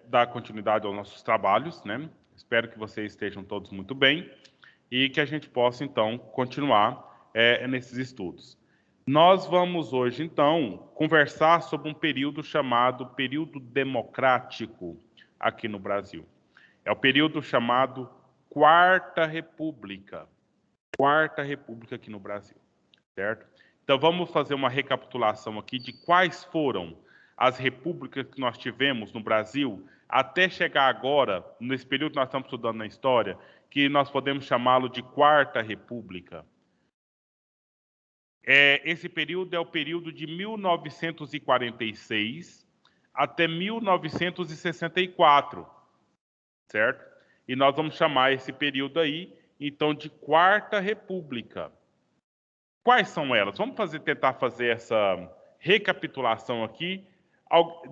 dar continuidade aos nossos trabalhos, né? Espero que vocês estejam todos muito bem e que a gente possa, então, continuar nesses estudos. Nós vamos hoje, então, conversar sobre um período chamado período democrático aqui no Brasil. É o período chamado Quarta República. Quarta República aqui no Brasil, certo? Então, vamos fazer uma recapitulação aqui de quais foram as repúblicas que nós tivemos no Brasil até chegar agora, nesse período que nós estamos estudando na história, que nós podemos chamá-lo de Quarta República. Esse período é o período de 1946 até 1964, certo? E nós vamos chamar esse período aí, então, de Quarta República. Quais são elas? Vamos tentar fazer essa recapitulação aqui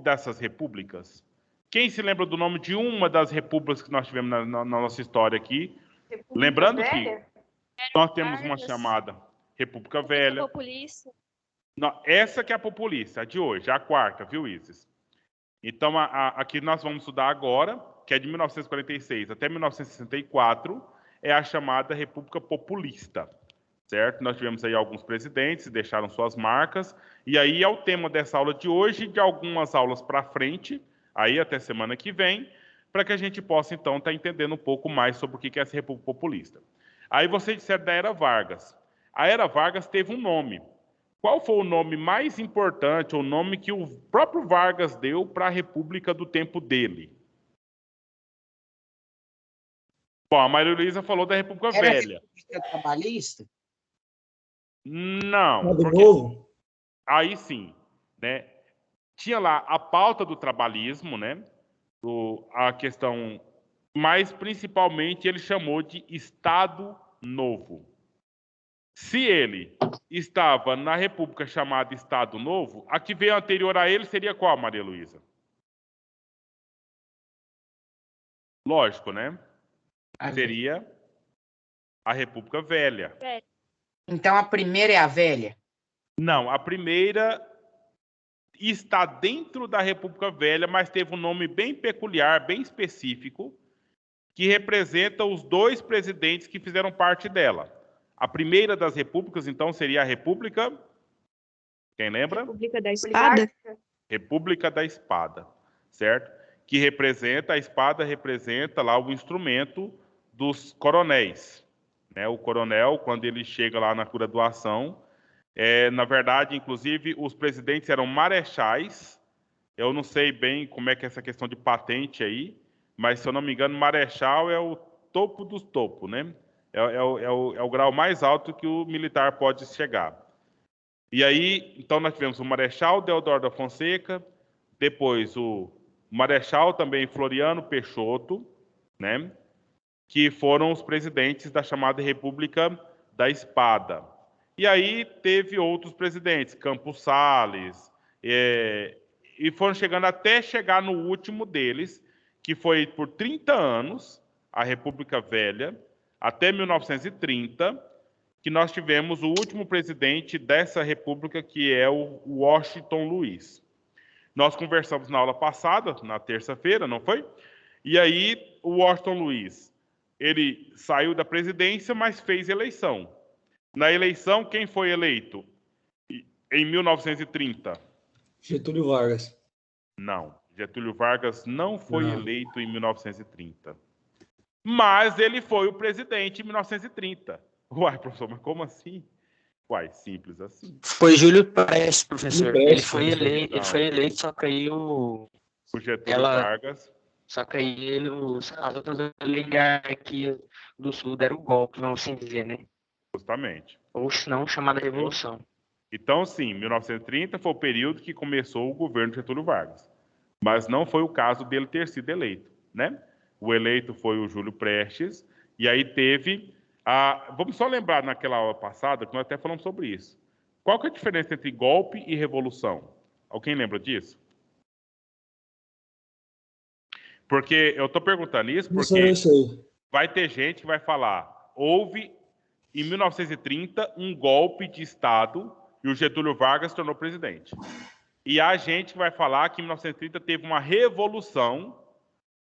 dessas repúblicas. Quem se lembra do nome de uma das repúblicas que nós tivemos na nossa história aqui? República Lembrando Velha? que nós temos uma chamada República Velha. Populista. Não, essa que é a populista, a de hoje, a quarta, viu, Isis? Então, aqui nós vamos estudar agora, que é de 1946 até 1964, é a chamada República Populista, certo? Nós tivemos aí alguns presidentes, deixaram suas marcas, e aí é o tema dessa aula de hoje, de algumas aulas para frente, aí até semana que vem, para que a gente possa, então, estar entendendo um pouco mais sobre o que é essa República Populista. Aí vocês disseram da Era Vargas. A Era Vargas teve um nome. Qual foi o nome mais importante, o nome que o próprio Vargas deu para a República do tempo dele? Bom, a Maria Luísa falou da República Velha. A República Trabalhista? Não. Do novo? Aí sim, né? Tinha lá a pauta do trabalhismo, né? A questão, mas principalmente ele chamou de Estado Novo. Se ele estava na república chamada Estado Novo, a que veio anterior a ele seria qual, Maria Luísa? Lógico, né? Seria a República Velha. Então a primeira é a velha? Não, a primeira está dentro da República Velha, mas teve um nome bem peculiar, bem específico, que representa os dois presidentes que fizeram parte dela. A primeira das repúblicas, então, seria a República... Quem lembra? República da Espada. República da Espada, certo? Que representa, a espada representa lá o instrumento dos coronéis, né? O coronel, quando ele chega lá na graduação, na verdade, inclusive, os presidentes eram marechais. Eu não sei bem como é que é essa questão de patente aí, mas, se eu não me engano, marechal é o topo dos topos, né? É o grau mais alto que o militar pode chegar. E aí, então, nós tivemos o Marechal Deodoro da Fonseca, depois o Marechal também Floriano Peixoto, né? Que foram os presidentes da chamada República da Espada. E aí teve outros presidentes, Campos Salles, e foram chegando até chegar no último deles, que foi por 30 anos, a República Velha, até 1930, que nós tivemos o último presidente dessa república, que é o Washington Luiz. Nós conversamos na aula passada, na terça-feira, não foi? E aí o Washington Luiz, ele saiu da presidência, mas fez eleição. Na eleição, quem foi eleito em 1930? Getúlio Vargas. Não, Getúlio Vargas não foi eleito em 1930. Mas ele foi o presidente em 1930. Uai, professor, mas como assim? Uai, simples assim. Foi Júlio Prestes, professor. Ele foi eleito, só que aí o Getúlio Vargas. Só que aí as outras oligarquias do Sul deram o golpe, vamos assim dizer, né? Justamente. Ou se não, chamada Revolução. Então, sim, 1930 foi o período que começou o governo de Getúlio Vargas. Mas não foi o caso dele ter sido eleito, né? O eleito foi o Júlio Prestes, e aí teve vamos só lembrar naquela aula passada, que nós até falamos sobre isso. Qual que é a diferença entre golpe e revolução? Alguém lembra disso? Porque eu estou perguntando isso porque vai ter gente que vai falar, houve em 1930 um golpe de Estado e o Getúlio Vargas se tornou presidente. E a gente vai falar que em 1930 teve uma revolução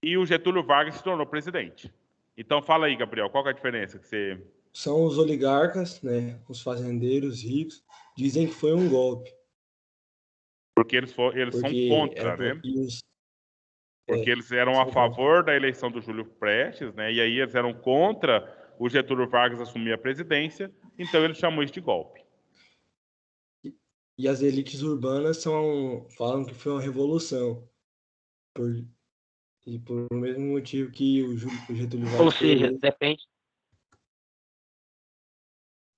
e o Getúlio Vargas se tornou presidente. Então fala aí, Gabriel, qual que é a diferença que você... São os oligarcas, né, os fazendeiros ricos, dizem que foi um golpe, Porque eles são porque contra, né? Porque é, eles eram a são contra. favor da eleição do Júlio Prestes, né? E aí eles eram contra o Getúlio Vargas assumir a presidência, então eles chamam isso de golpe. E as elites urbanas falam que foi uma revolução, e por o mesmo motivo que o Getúlio Ou Vargas foi seja, eleito.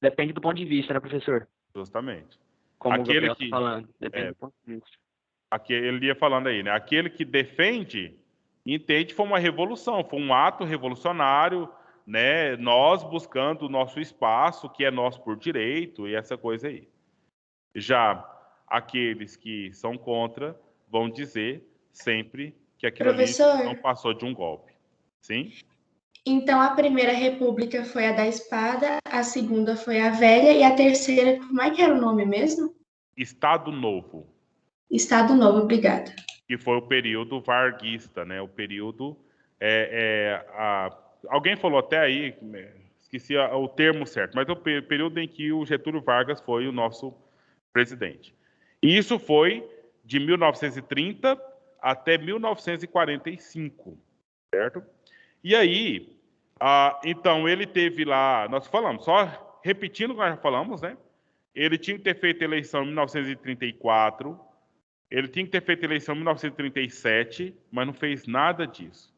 depende do ponto de vista, né, professor? Justamente. Como o Aquele Gabriel está que... falando. Depende do ponto de vista. Ele ia falando aí, né? Aquele que defende, entende que foi uma revolução, foi um ato revolucionário, né? Nós buscando o nosso espaço, que é nosso por direito, e essa coisa aí. Já aqueles que são contra vão dizer sempre que aquilo ali Professor, não passou de um golpe. Sim? então a primeira república foi a da espada, a segunda foi a velha e a terceira, como é que era o nome mesmo? Estado Novo, Estado Novo, obrigada. que foi o período varguista, né? O período... alguém falou até aí, esqueci o termo certo, mas é o período em que o Getúlio Vargas foi o nosso presidente. E isso foi de 1930 até 1945, certo? E aí, então ele teve lá, nós falamos, só repetindo o que nós já falamos, né? Ele tinha que ter feito eleição em 1934, ele tinha que ter feito eleição em 1937, mas não fez nada disso.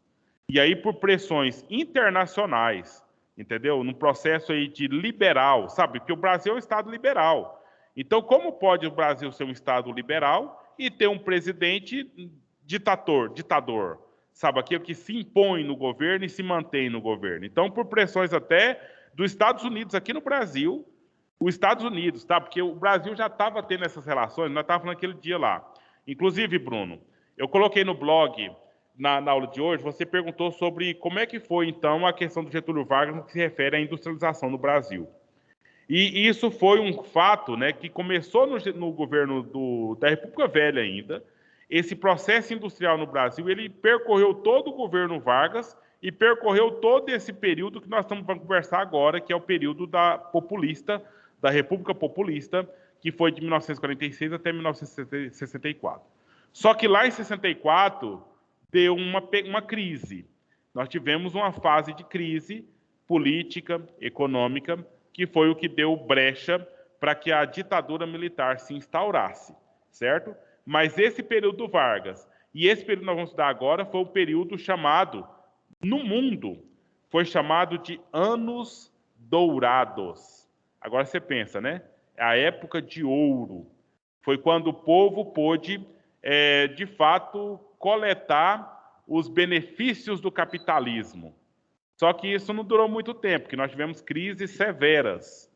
E aí, por pressões internacionais, entendeu? Num processo aí de liberal, sabe? Porque o Brasil é um Estado liberal. Então, como pode o Brasil ser um Estado liberal e ter um presidente ditador, sabe? Aquele que se impõe no governo e se mantém no governo. Então, por pressões até dos Estados Unidos aqui no Brasil, os Estados Unidos, tá? Porque o Brasil já estava tendo essas relações, nós estávamos falando aquele dia lá. Inclusive, Bruno, eu coloquei no blog, na aula de hoje, você perguntou sobre como é que foi, então, a questão do Getúlio Vargas no que se refere à industrialização no Brasil. E isso foi um fato, né, que começou no governo da República Velha ainda. Esse processo industrial no Brasil, ele percorreu todo o governo Vargas e percorreu todo esse período que nós estamos para conversar agora, que é o período da República Populista, que foi de 1946 até 1964. Só que lá em 64 deu uma crise. Nós tivemos uma fase de crise política, econômica, que foi o que deu brecha para que a ditadura militar se instaurasse, certo? Mas esse período do Vargas e esse período que nós vamos estudar agora foi o período chamado, no mundo, foi chamado de Anos Dourados. Agora você pensa, né? É a época de ouro. Foi quando o povo pôde, de fato, coletar os benefícios do capitalismo. Só que isso não durou muito tempo, porque nós tivemos crises severas.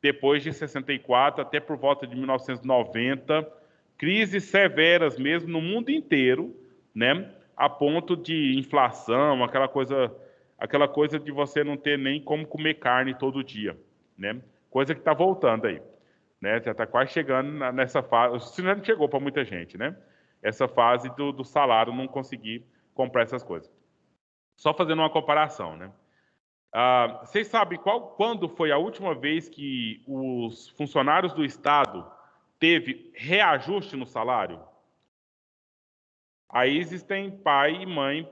Depois de 64 até por volta de 1990, crises severas mesmo no mundo inteiro, né? A ponto de inflação, aquela coisa de você não ter nem como comer carne todo dia, né? Coisa que está voltando aí, né? Já está quase chegando nessa fase, se não chegou para muita gente, né? Essa fase do salário não conseguir comprar essas coisas. Só fazendo uma comparação, né? Vocês sabem quando foi a última vez que os funcionários do Estado teve reajuste no salário? Aí existem pai e mãe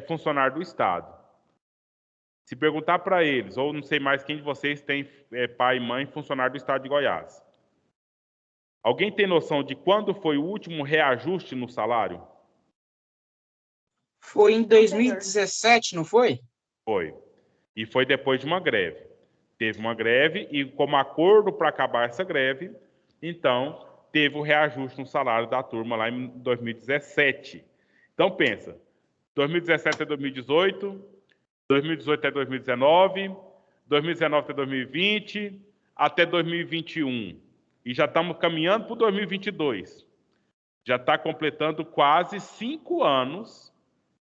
funcionário do Estado. Se perguntar para eles, ou não sei mais quem de vocês tem pai e mãe funcionário do Estado de Goiás. Alguém tem noção de quando foi o último reajuste no salário? Foi em 2017, não foi? Foi. E foi depois de uma greve. Teve uma greve e, como acordo para acabar essa greve, então teve o reajuste no salário da turma lá em 2017. Então pensa, 2017 até 2018, 2018 até 2019, 2019 até 2020, até 2021. E já estamos caminhando para 2022. Já está completando quase 5 anos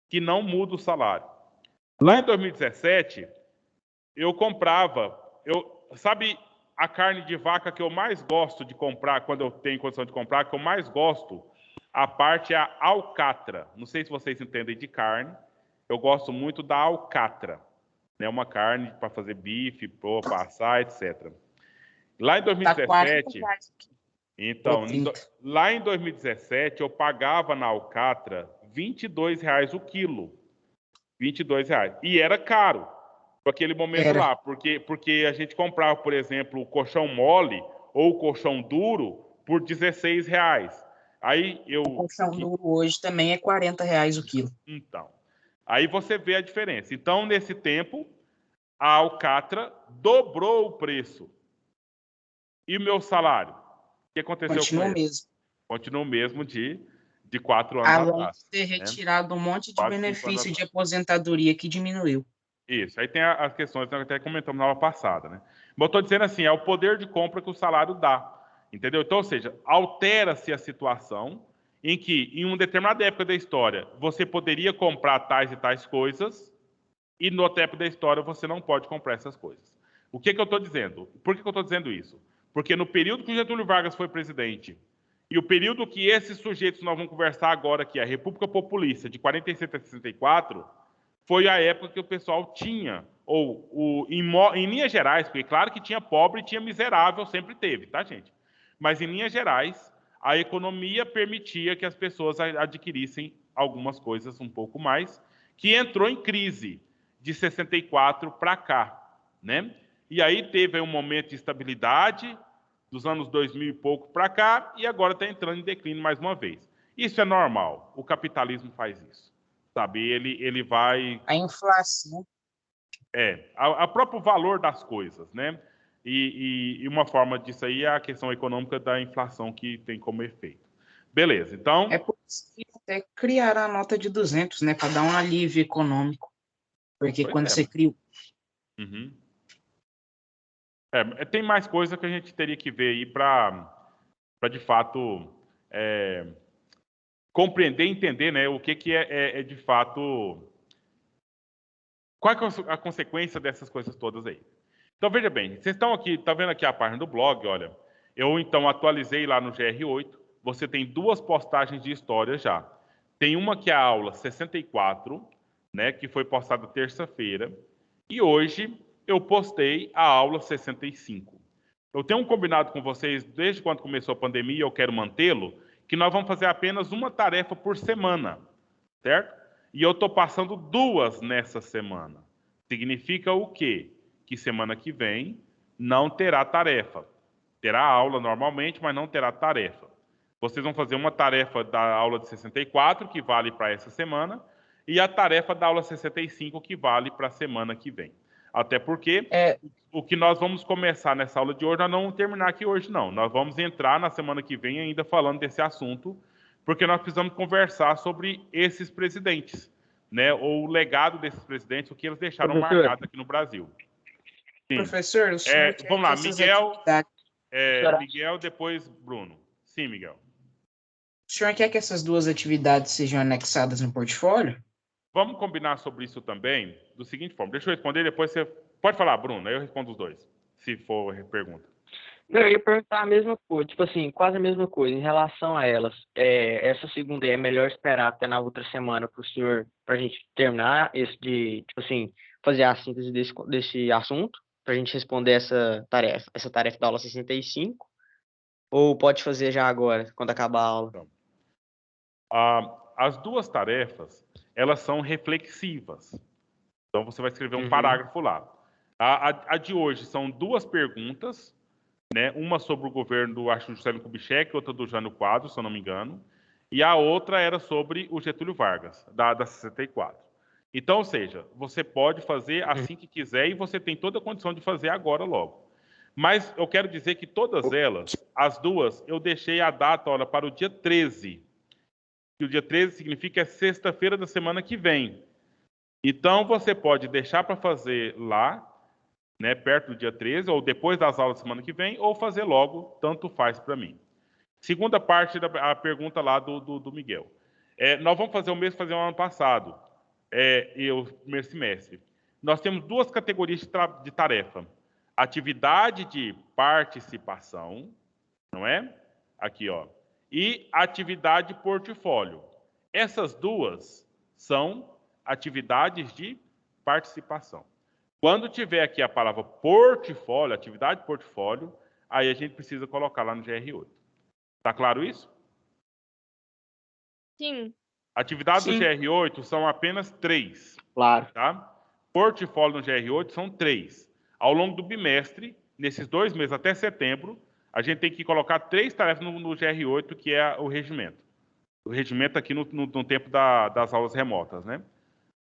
que não muda o salário. Lá em 2017, eu comprava, sabe a carne de vaca que eu mais gosto de comprar, quando eu tenho condição de comprar, que eu mais gosto, a parte é a alcatra. Não sei se vocês entendem de carne. Eu gosto muito da alcatra. É uma carne para fazer bife, para assar, etc. Lá em Tá 2017, R$40 aqui. então, Ou 30. lá em 2017, eu pagava na alcatra R$ 22 o quilo. R$ 22. E era caro para aquele momento Era. lá, porque a gente comprava, por exemplo, o colchão mole ou o colchão duro por R$ 16. Aí O colchão duro hoje também é R$40 o quilo. Então, aí você vê a diferença. Então, nesse tempo, a alcatra dobrou o preço. E o meu salário? O que aconteceu Continua com o ele? mesmo. Continua o mesmo de 4 anos Além atrás. de ter Né? retirado um monte de Quase 5 anos benefício de atrás. aposentadoria que diminuiu. Isso. Aí tem as questões que nós até comentamos na aula passada. Né? Mas eu estou dizendo assim, é o poder de compra que o salário dá. Entendeu? Então, ou seja, altera-se a situação em que, em uma determinada época da história, você poderia comprar tais e tais coisas, e no tempo da história você não pode comprar essas coisas. O que eu estou dizendo? Por que eu estou dizendo isso? Porque no período que o Getúlio Vargas foi presidente, e o período que esses sujeitos nós vamos conversar agora, que é a República Populista, de 47 a 64, foi a época que o pessoal tinha, em linhas gerais, porque claro que tinha pobre e tinha miserável, sempre teve, tá, gente? Mas em linhas gerais, a economia permitia que as pessoas adquirissem algumas coisas um pouco mais, que entrou em crise de 64 para cá, né? E aí teve um momento de estabilidade dos anos 2000 e pouco para cá, e agora está entrando em declínio mais uma vez. Isso é normal, o capitalismo faz isso, sabe? Ele vai... A inflação. a próprio valor das coisas, né? E uma forma disso aí é a questão econômica da inflação que tem como efeito. Beleza, então... É por isso que até criaram a nota de 200, né? Para dar um alívio econômico. Porque Pois quando é. você cria... Uhum. Tem mais coisa que a gente teria que ver aí para de fato compreender e entender, né, o que é de fato... Qual é a consequência dessas coisas todas aí? Então, veja bem, vocês estão aqui, tá vendo aqui a página do blog, olha, eu então atualizei lá no GR8, você tem 2 postagens de história já. Tem uma que é a aula 64, né, que foi postada terça-feira, e hoje eu postei a aula 65. Eu tenho um combinado com vocês, desde quando começou a pandemia, eu quero mantê-lo, que nós vamos fazer apenas uma tarefa por semana, certo? E eu estou passando 2 nessa semana. Significa o quê? Que semana que vem não terá tarefa. Terá aula normalmente, mas não terá tarefa. Vocês vão fazer uma tarefa da aula de 64, que vale para essa semana, e a tarefa da aula 65, que vale para a semana que vem. Até porque o que nós vamos começar nessa aula de hoje, nós não vamos terminar aqui hoje, não. Nós vamos entrar na semana que vem ainda falando desse assunto, porque nós precisamos conversar sobre esses presidentes, né? Ou o legado desses presidentes, o que eles deixaram marcado aqui no Brasil. Sim. Professor, o senhor quer vamos lá, que essas atividades... Miguel, depois Bruno. Sim, Miguel. O senhor quer que essas 2 atividades sejam anexadas no portfólio? Vamos combinar sobre isso também, do seguinte forma. Deixa eu responder, depois você... Pode falar, Bruno, aí eu respondo os 2, se for pergunta. Eu ia perguntar a mesma coisa, tipo assim, quase a mesma coisa em relação a elas. Essa segunda aí é melhor esperar até na outra semana para o senhor, para a gente terminar tipo assim, fazer a síntese desse assunto, para a gente responder essa tarefa da aula 65, ou pode fazer já agora, quando acabar a aula? Então, as 2 tarefas, elas são reflexivas. Então, você vai escrever um parágrafo lá. A de hoje são 2 perguntas, né? Uma sobre o governo do Juscelino Kubitschek, outra do Jânio Quadros, se eu não me engano, e a outra era sobre o Getúlio Vargas, da 64. Então, ou seja, você pode fazer assim que quiser e você tem toda a condição de fazer agora logo. Mas eu quero dizer que todas elas, as 2, eu deixei a data, olha, para o dia 13. E o dia 13 significa sexta-feira da semana que vem. Então, você pode deixar para fazer lá, né, perto do dia 13, ou depois das aulas da semana que vem, ou fazer logo, tanto faz para mim. Segunda parte da pergunta lá do Miguel. Nós vamos fazer o mesmo que fazemos no ano passado, e o primeiro semestre. Nós temos 2 categorias de tarefa. atividade de participação, não é? Aqui, ó. E atividade de portfólio. Essas duas são atividades de participação. Quando tiver aqui a palavra portfólio, atividade de portfólio, aí a gente precisa colocar lá no GR8. Tá claro isso? Sim. Atividades do Sim. GR8 são apenas 3. Claro. Tá? Portfólio no GR8 são 3. Ao longo do bimestre, nesses 2 meses até setembro, a gente tem que colocar 3 tarefas no GR8, que é o regimento. O regimento aqui no tempo das aulas remotas, né?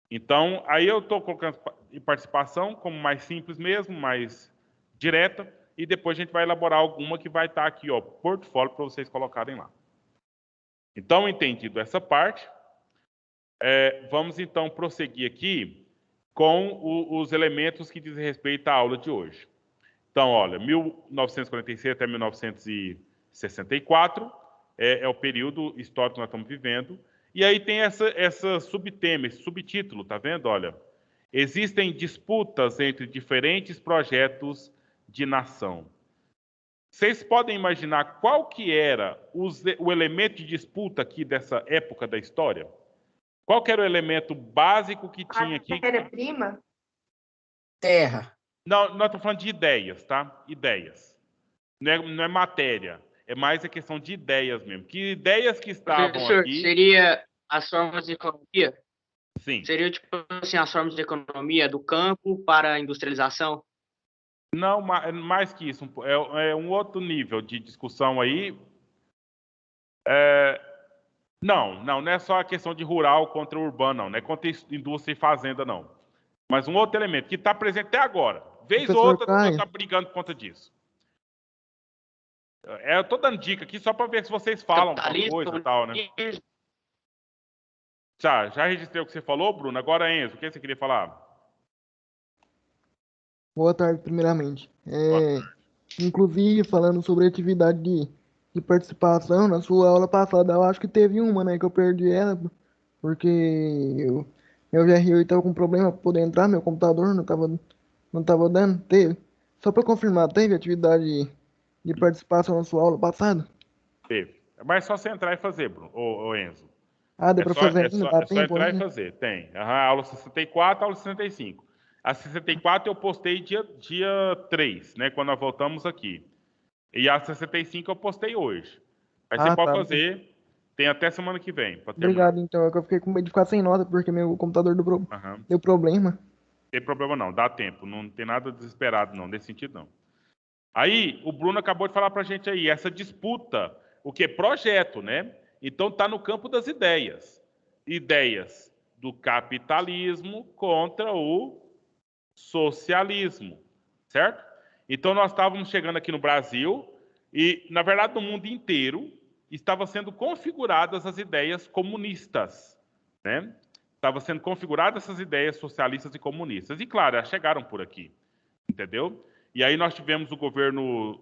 Então, aí eu estou colocando participação como mais simples mesmo, mais direta, e depois a gente vai elaborar alguma que vai estar aqui, ó, portfólio, para vocês colocarem lá. Então, entendido essa parte, vamos então prosseguir aqui com os elementos que dizem respeito à aula de hoje. Então, olha, 1946 até 1964 é o período histórico que nós estamos vivendo. E aí tem essa subtema, esse subtítulo, tá vendo? Olha, existem disputas entre diferentes projetos de nação. Vocês podem imaginar qual que era o elemento de disputa aqui dessa época da história? Qual que era o elemento básico que tinha aqui? Matéria-prima? Terra. Não, nós estamos falando de ideias, tá? Ideias. Não é matéria. É mais a questão de ideias mesmo. Que ideias que estavam Professor, aqui... seria as formas de economia? Sim. Seria, tipo assim, as formas de economia do campo para a industrialização? Não, mais que isso. É um outro nível de discussão aí. Não é só a questão de rural contra urbano, não é contra indústria e fazenda, não. Mas um outro elemento que está presente até agora. Vez ou Professor outra, Caio. está brigando por conta disso. Eu estou dando dica aqui só para ver se vocês falam alguma coisa e tal, né? Já registrei o que você falou, Bruno. Agora, Enzo, o que você queria falar? Boa tarde, primeiramente. Inclusive, falando sobre atividade de participação, na sua aula passada, eu acho que teve uma, né, que eu perdi ela, porque meu GR8 estava com problema para poder entrar, meu computador não tava dando. Teve. Só para confirmar, teve atividade de participação na sua aula passada? Teve. Mas é só você entrar e fazer, Bruno, ou Enzo. Ah, deu para fazer ainda? Dá É só tempo entrar e ainda? fazer. Tem. Aula 64, aula 65. A 64 eu postei dia 3, né? Quando nós voltamos aqui. E a 65 eu postei hoje. Aí você pode Tá. fazer. Tem até semana que vem. Obrigado, então. É que eu fiquei com medo de ficar sem nota, porque meu computador deu problema. Não tem problema não, dá tempo. Não tem nada desesperado não, nesse sentido não. Aí, o Bruno acabou de falar pra gente aí, essa disputa, o que? Projeto, né? Então tá no campo das ideias. Ideias do capitalismo contra o socialismo, certo? Então nós estávamos chegando aqui no Brasil e, na verdade, no mundo inteiro estavam sendo configuradas as ideias comunistas, né? Estavam sendo configuradas essas ideias socialistas e comunistas. E, claro, elas chegaram por aqui, entendeu? E aí nós tivemos o governo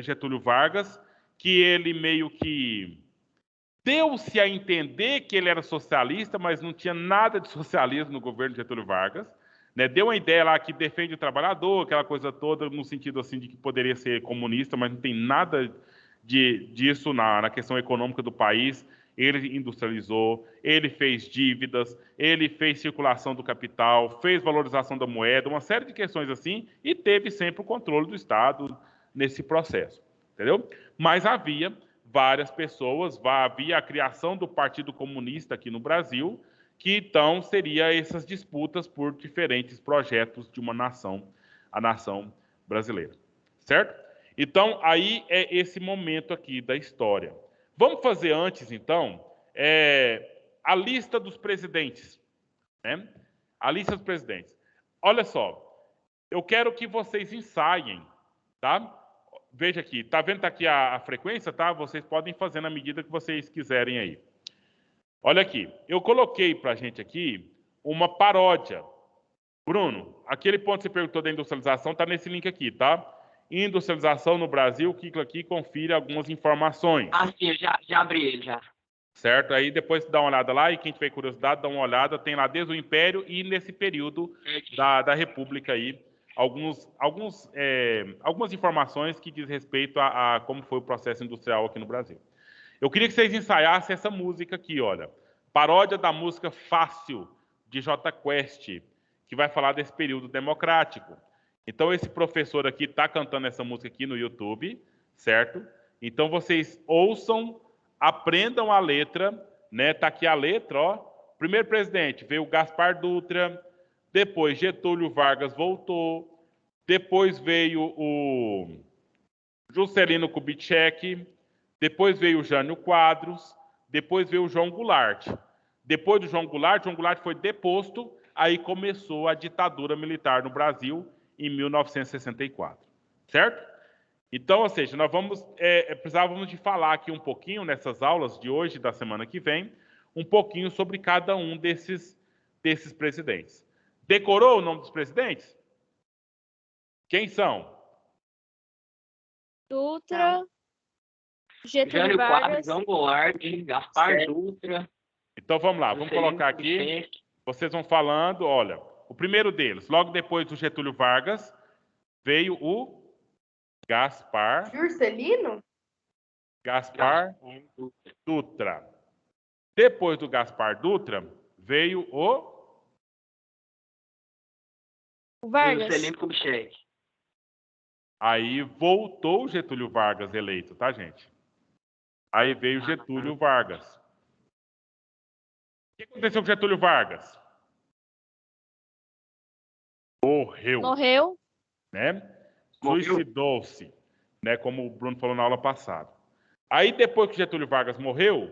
Getúlio Vargas, que ele meio que deu-se a entender que ele era socialista, mas não tinha nada de socialismo no governo Getúlio Vargas. Né? Deu uma ideia lá que defende o trabalhador, aquela coisa toda, no sentido assim de que poderia ser comunista, mas não tem nada disso na questão econômica do país. Ele industrializou, ele fez dívidas, ele fez circulação do capital, fez valorização da moeda, uma série de questões assim, e teve sempre o controle do Estado nesse processo, entendeu? Mas havia várias pessoas, havia a criação do Partido Comunista aqui no Brasil, que então seria essas disputas por diferentes projetos de uma nação, a nação brasileira, certo? Então, aí é esse momento aqui da história. Vamos fazer antes, então, a lista dos presidentes, né? A lista dos presidentes. Olha só, eu quero que vocês ensaiem, tá? Veja aqui, tá vendo aqui a frequência, tá? Vocês podem fazer na medida que vocês quiserem aí. Olha aqui, eu coloquei pra gente aqui uma paródia. Bruno, aquele ponto que você perguntou da industrialização tá nesse link aqui, tá? Industrialização no Brasil, clica aqui e confira algumas informações. Ah, sim, já abri ele, já. Certo? Aí depois dá uma olhada lá e quem tiver curiosidade, dá uma olhada. Tem lá desde o Império e nesse período da República aí, algumas informações que diz respeito a como foi o processo industrial aqui no Brasil. Eu queria que vocês ensaiassem essa música aqui, olha. Paródia da música Fácil, de J Quest, que vai falar desse período democrático. Então, esse professor aqui está cantando essa música aqui no YouTube, certo? Então, vocês ouçam, aprendam a letra, né? Tá aqui a letra, ó. Primeiro presidente veio Gaspar Dutra, depois Getúlio Vargas voltou, depois veio o Juscelino Kubitschek, depois veio o Jânio Quadros, depois veio o João Goulart. Depois do João Goulart foi deposto, aí começou a ditadura militar no Brasil em 1964, certo? Então, ou seja, nós precisávamos de falar aqui um pouquinho nessas aulas de hoje e da semana que vem, um pouquinho sobre cada um desses presidentes. Decorou o nome dos presidentes? Quem são? Dutra, Getúlio Jânio Quadros, Vargas. João Goulart, Gaspar Dutra. Então vamos lá, vamos Juscelino colocar aqui. Kubitschek. Vocês vão falando, olha, o primeiro deles, logo depois do Getúlio Vargas, veio o Gaspar Juscelino? Dutra. Depois do Gaspar Dutra, veio o Vargas. Juscelino Kubitschek. Aí voltou o Getúlio Vargas eleito, tá, gente? Aí veio Getúlio Vargas. O que aconteceu com Getúlio Vargas? Morreu. Né? Suicidou-se, né? Como o Bruno falou na aula passada. Aí, depois que Getúlio Vargas morreu,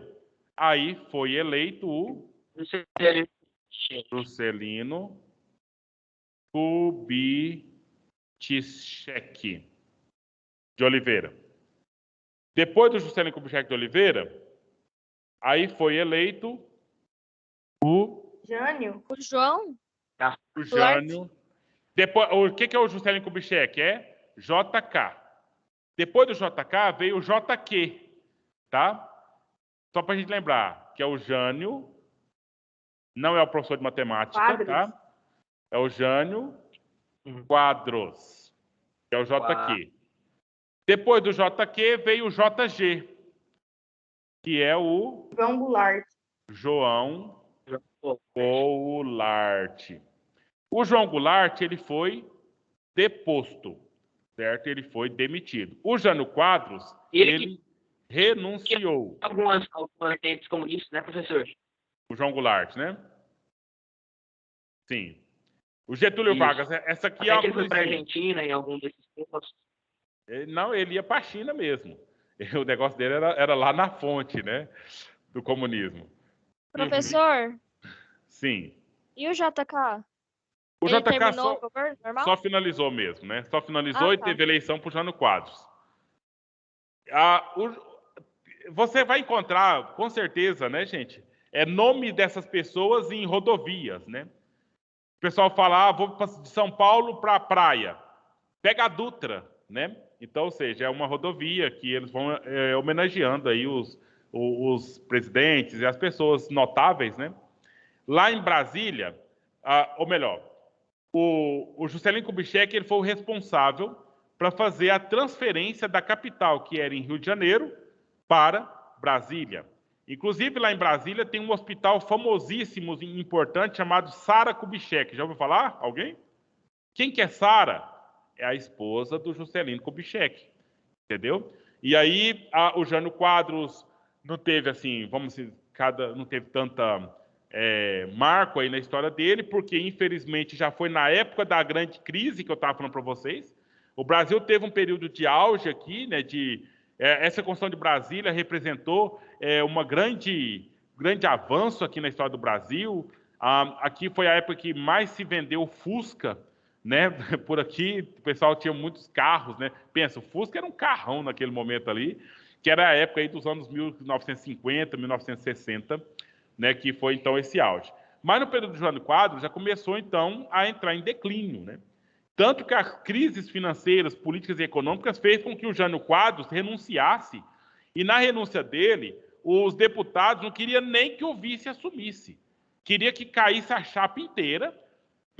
aí foi eleito o Juscelino Kubitschek de Oliveira. Depois do Juscelino Kubitschek de Oliveira, aí foi eleito o Jânio? O João. o Jânio. Depois, o que é o Juscelino Kubitschek? É JK. Depois do JK veio o JQ, tá? Só para a gente lembrar que é o Jânio, não é o professor de matemática, Quadros. tá? É o Jânio Quadros, que é o JQ. Depois do JQ veio o JG, que é o João Goulart. João Goulart. O João Goulart, ele foi deposto, certo? Ele foi demitido. O Jânio Quadros, ele renunciou. Algumas entes comunistas, né, professor? O João Goulart, né? Sim. O Getúlio Isso. Vargas, essa aqui é Até a que ele foi para a cruzinha. Argentina em algum desses tempos. Não, ele ia para a China mesmo. O negócio dele era lá na fonte, né? Do comunismo. Professor, Sim. e o JK? O Ele JK terminou o governo normal? só finalizou mesmo, né? Só finalizou e tá. teve eleição para o Jânio Quadros. Você vai encontrar, com certeza, né, gente? Nome dessas pessoas em rodovias, né? O pessoal fala, vou de São Paulo para a praia. Pega a Dutra, né? Então, ou seja, é uma rodovia que eles vão homenageando aí os presidentes e as pessoas notáveis, né? Lá em Brasília, ou melhor, o Juscelino Kubitschek ele foi o responsável para fazer a transferência da capital, que era em Rio de Janeiro, para Brasília. Inclusive, lá em Brasília tem um hospital famosíssimo e importante chamado Sara Kubitschek. Já ouviu falar? Alguém? Quem que é Sara? É a esposa do Juscelino Kubitschek. Entendeu? E aí, o Jânio Quadros não teve, assim, não teve tanta marco aí na história dele, porque, infelizmente, já foi na época da grande crise que eu estava falando para vocês. O Brasil teve um período de auge aqui, né, essa construção de Brasília representou um grande avanço aqui na história do Brasil. Aqui foi a época que mais se vendeu Fusca, né? Por aqui o pessoal tinha muitos carros, né? Pensa, o Fusca era um carrão naquele momento ali, que era a época aí dos anos 1950, 1960, né? Que foi então esse auge. Mas no período do Jânio Quadros já começou então a entrar em declínio, né? Tanto que as crises financeiras, políticas e econômicas fez com que o Jânio Quadros renunciasse. E na renúncia dele, os deputados não queriam nem que o vice assumisse. Queria que caísse a chapa inteira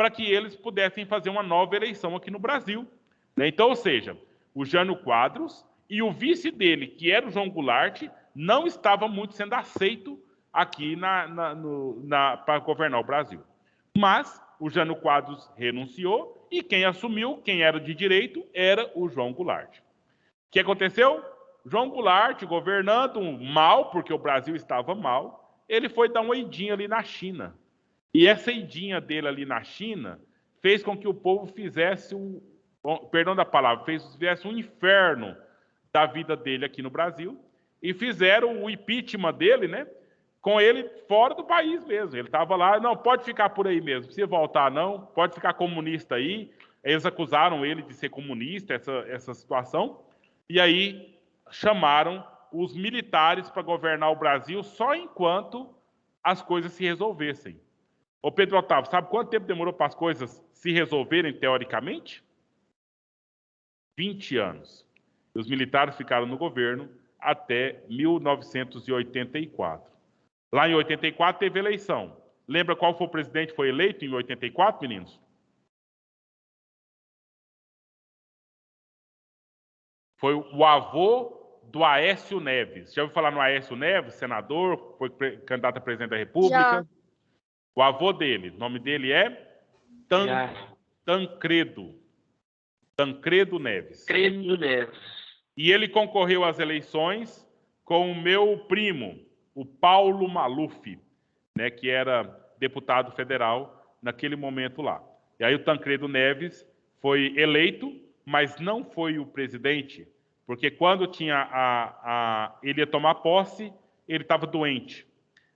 para que eles pudessem fazer uma nova eleição aqui no Brasil. Né? Então, ou seja, o Jânio Quadros e o vice dele, que era o João Goulart, não estava muito sendo aceito aqui para governar o Brasil. Mas o Jânio Quadros renunciou e quem assumiu, quem era de direito, era o João Goulart. O que aconteceu? João Goulart, governando mal, porque o Brasil estava mal, ele foi dar uma idinha ali na China. E essa idinha dele ali na China fez com que o povo fizesse perdão da palavra, fizesse um inferno da vida dele aqui no Brasil e fizeram o impeachment dele, né? Com ele fora do país mesmo. Ele estava lá, não, pode ficar por aí mesmo, não precisa voltar não, pode ficar comunista aí. Eles acusaram ele de ser comunista, essa situação. E aí chamaram os militares para governar o Brasil só enquanto as coisas se resolvessem. Ô Pedro Otávio, sabe quanto tempo demorou para as coisas se resolverem teoricamente? 20 anos. Os militares ficaram no governo até 1984. Lá em 84 teve eleição. Lembra qual foi o presidente que foi eleito em 84, meninos? Foi o avô do Aécio Neves. Já ouviu falar no Aécio Neves, senador, foi candidato a presidente da República? Já. O avô dele, o nome dele é Tancredo. Tancredo Neves. Tancredo Neves. E ele concorreu às eleições com o meu primo, o Paulo Maluf, né, que era deputado federal naquele momento lá. E aí o Tancredo Neves foi eleito, mas não foi o presidente, porque quando ele ia tomar posse, ele estava doente.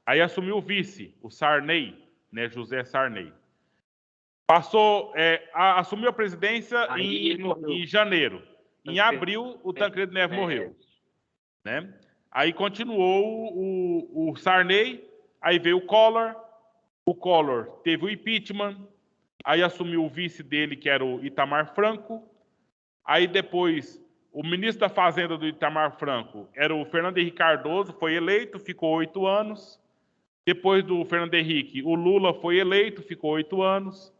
Aí assumiu o vice, o Sarney, né, José Sarney. Assumiu a presidência em janeiro. Em abril, o Tancredo Neves morreu. Né? Aí continuou o Sarney, aí veio o Collor teve o impeachment, aí assumiu o vice dele, que era o Itamar Franco, aí depois o ministro da Fazenda do Itamar Franco era o Fernando Henrique Cardoso, foi eleito, ficou 8 anos, depois do Fernando Henrique, o Lula foi eleito, ficou 8 anos,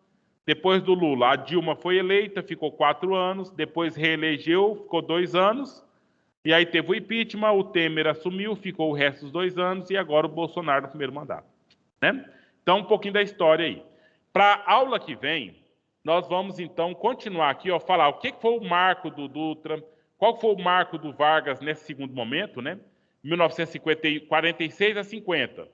depois do Lula, a Dilma foi eleita, ficou 4 anos, depois reelegeu, ficou 2 anos, e aí teve o impeachment, o Temer assumiu, ficou o resto dos 2 anos, e agora o Bolsonaro no primeiro mandato. Né? Então, um pouquinho da história aí. Para a aula que vem, nós vamos, então, continuar aqui, falar o que foi o marco do Dutra, qual foi o marco do Vargas nesse segundo momento, né? 1946 a 50.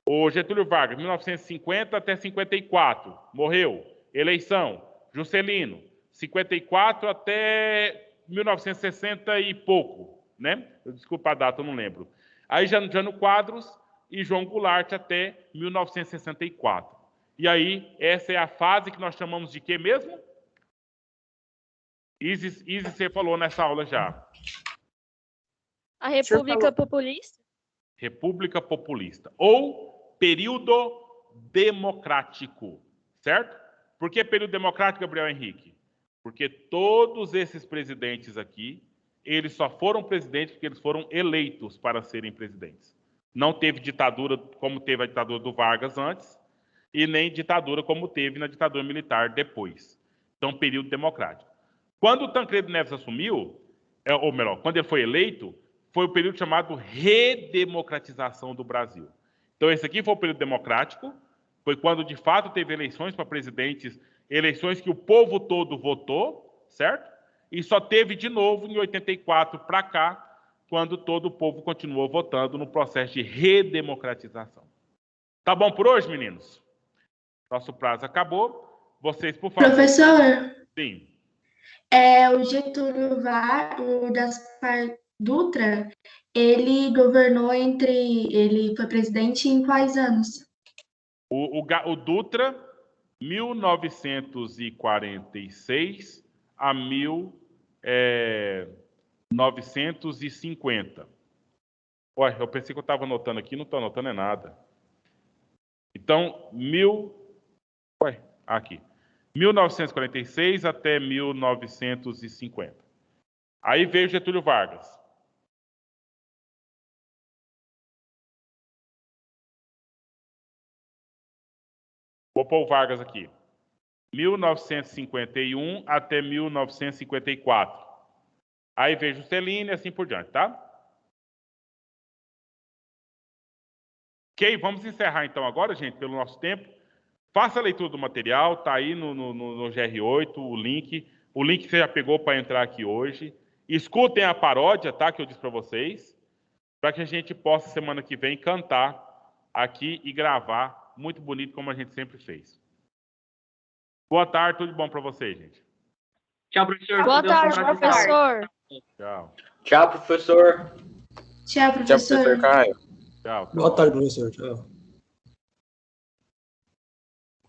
O Getúlio Vargas, 1950 até 54, morreu. Eleição, Juscelino, 54 até 1960 e pouco, né? Desculpa a data, eu não lembro. Aí Jânio Quadros e João Goulart até 1964. E aí, essa é a fase que nós chamamos de quê mesmo? Isis, você falou nessa aula já. A República Populista? República Populista. Ou período democrático, certo? Por que período democrático, Gabriel Henrique? Porque todos esses presidentes aqui, eles só foram presidentes porque eles foram eleitos para serem presidentes. Não teve ditadura como teve a ditadura do Vargas antes, e nem ditadura como teve na ditadura militar depois. Então, período democrático. Quando o Tancredo Neves assumiu, ou melhor, quando ele foi eleito, foi o período chamado redemocratização do Brasil. Então, esse aqui foi o período democrático, foi quando, de fato, teve eleições para presidentes, eleições que o povo todo votou, certo? E só teve de novo em 84 para cá, quando todo o povo continuou votando no processo de redemocratização. Tá bom por hoje, meninos? Nosso prazo acabou. Vocês, por favor. Professor, Sim. o Getúlio Gaspar Dutra, ele governou ele foi presidente em quais anos? O Dutra, 1946 a 1950. Olha, eu pensei que eu estava anotando aqui, não estou anotando nada. Então, aqui. 1946 até 1950. Aí veio Getúlio Vargas. Vou pôr o Vargas aqui. 1951 até 1954. Aí veja o Celine e assim por diante, tá? Ok, vamos encerrar então agora, gente, pelo nosso tempo. Faça a leitura do material, tá aí no GR8, o link. O link você já pegou para entrar aqui hoje. Escutem a paródia, tá, que eu disse para vocês, para que a gente possa, semana que vem, cantar aqui e gravar muito bonito, como a gente sempre fez. Boa tarde, tudo de bom para vocês, gente. Tchau, professor. Boa Deus tarde, abençoe. professor. Tchau. Tchau, professor. Tchau, Tchau, professor professor. Caio. Tchau. Boa tarde, professor. Tchau.